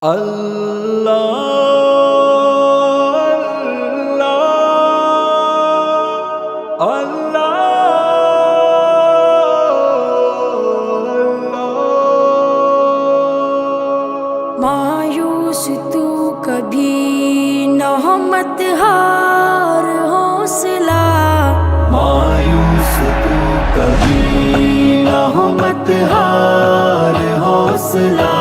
مایوس تو کبھی نہ ہو مت ہار حوصلہ، مایوس تو کبھی نہ ہو مت ہار حوصلہ،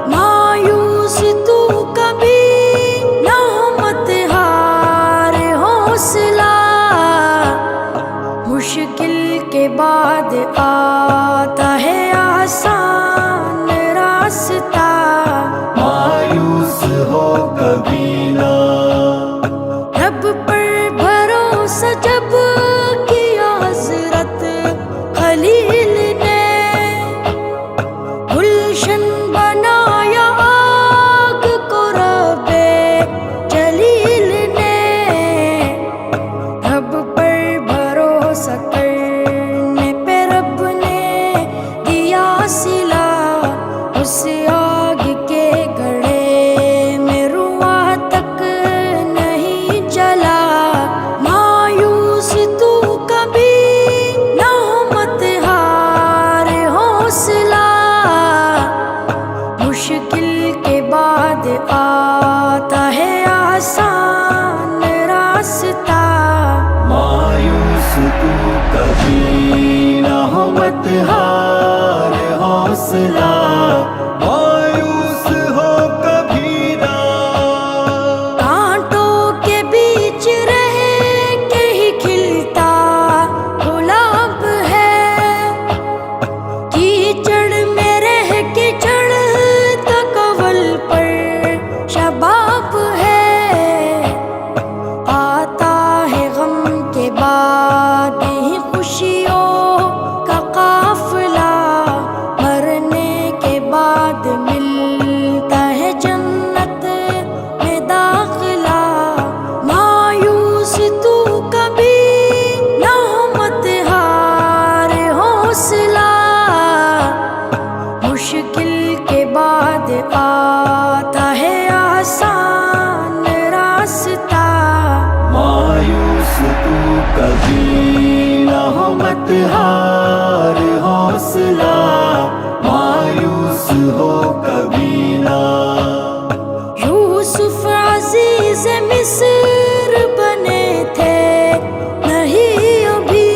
مایوس تو کبھی نہ ہو مت ہار حوصلہ، مشکل کے بعد آتا ہے آسان راستہ، مایوس ہو کبھی نہ، رب پر بھروسہ جب کیا حضرت خلیل نے، گلشن بنایا آگ کو رب جلیل نے، رب پر بھروسہ کرنے پہ رب نے دیا صلہ، اس آگ کے گڑھے میں رواں تک نہیں جلا، مایوس تو کبھی نہ ہو مت ہار حوصلہ، مشکل کے بعد آتا ہے آسان راستہ، مایوس تو کبھی نہ ہو مت ہار حوصلہ، مایوس ہو کبھی نہ، کانٹوں کے بیچ رہ کے ہی کھلتا گلاب ہے، کیچڑ میں رہ کے چڑھتا کنول پر شباب ہے، آتا ہے غم کے بعد ہی خوشیوں کا قافلہ، مرنے کے بعد ملتا ہے جنت میں داخلہ، مایوس تو کبھی نہ ہو مت ہار حوصلہ، مشکل کے بعد آتا ہے آسان راستہ، مایوس تو کبھی نہ ہو مت ہار حوصلہ، مایوس ہو کبھی نہ، یوسف عزیز مصر بنے تھے نہیں ابھی،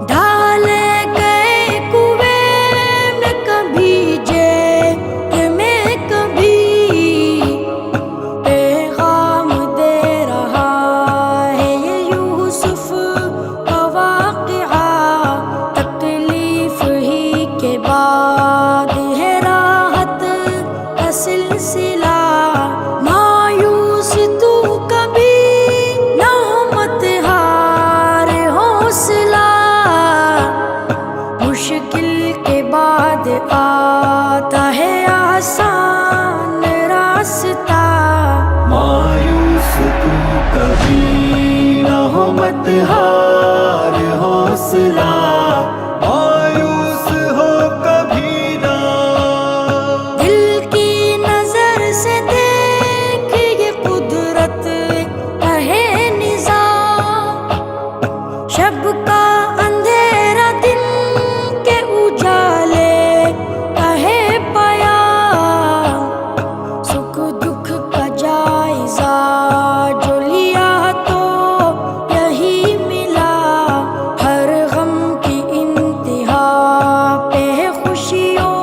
ڈالے گئے کنویں میں کبھی جیل میں کبھی، پیغام دے رہا ہے یہ یوسف کا واقعہ، تکلیف ہی کے بعد ہے راحت کا سلسلہ، مایوس تو کبھی نہ ہو مت ہار حوصلہ، مشکل کے بعد آتا ہے آسان راستہ، مایوس تو کبھی نہ ہو مت ہار حوصلہ، مایوس ہو کبھی نہ، دل کی نظر سے دیکھ یہ قدرت کا ہے نظام، شب کا اندھیرا دن کے اجالے کا ہے پیام، سکھ دکھ کا جائزہ جو لیا تو یہی ملا، ہر غم کی انتہا پہ ہے خوشیوں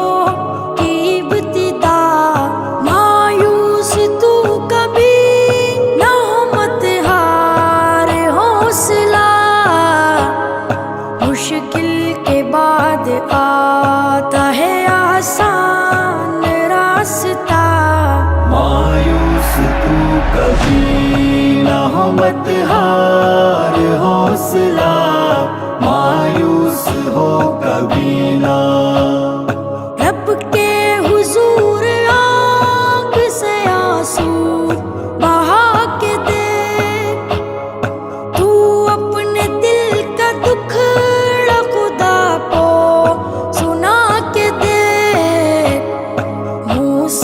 کی ابتدا، مایوس تو کبھی نہ ہو مت ہار حوصلہ، مشکل کے بعد آتا ہے آسان راستہ، مایوس تو کبھی نہ ہو مت ہار حوصلہ، مایوس ہو کبھی نہ، رب کے حضور آنکھ سے آنسو بہا کے دے، تو اپنے دل کا دکھڑا خدا کو سنا کے دے، موسیٰ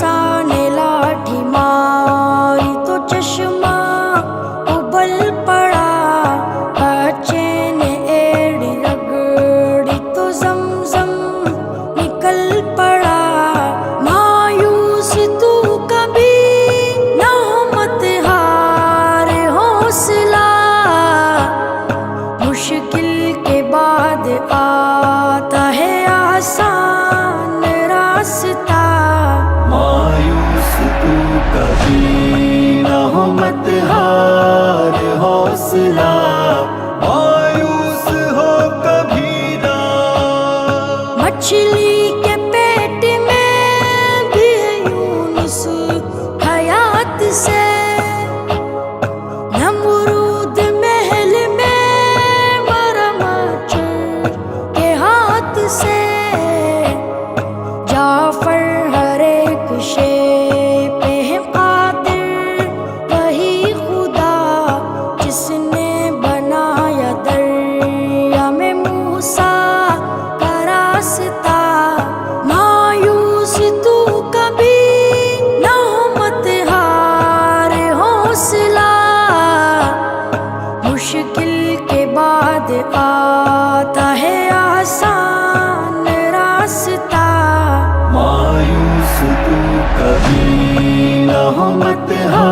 مایوس ہو کبھی نہ. مچھلی کے پیٹ میں بھی ہے یونس حیات سے، نمرود محل میں مرا مچھر کے ہاتھ سے. جعفر ہر ایک شے پہ ہے قادر، وہی خدا جس نے بنایا دریا میں موسیٰ کا راستہ. مایوس تو کبھی نہ ہو، مت ہار حوصلہ، مشکل کے بعد آتا ہے آسان راستہ. مایوس تو کبھی نہ ہو، مت ہار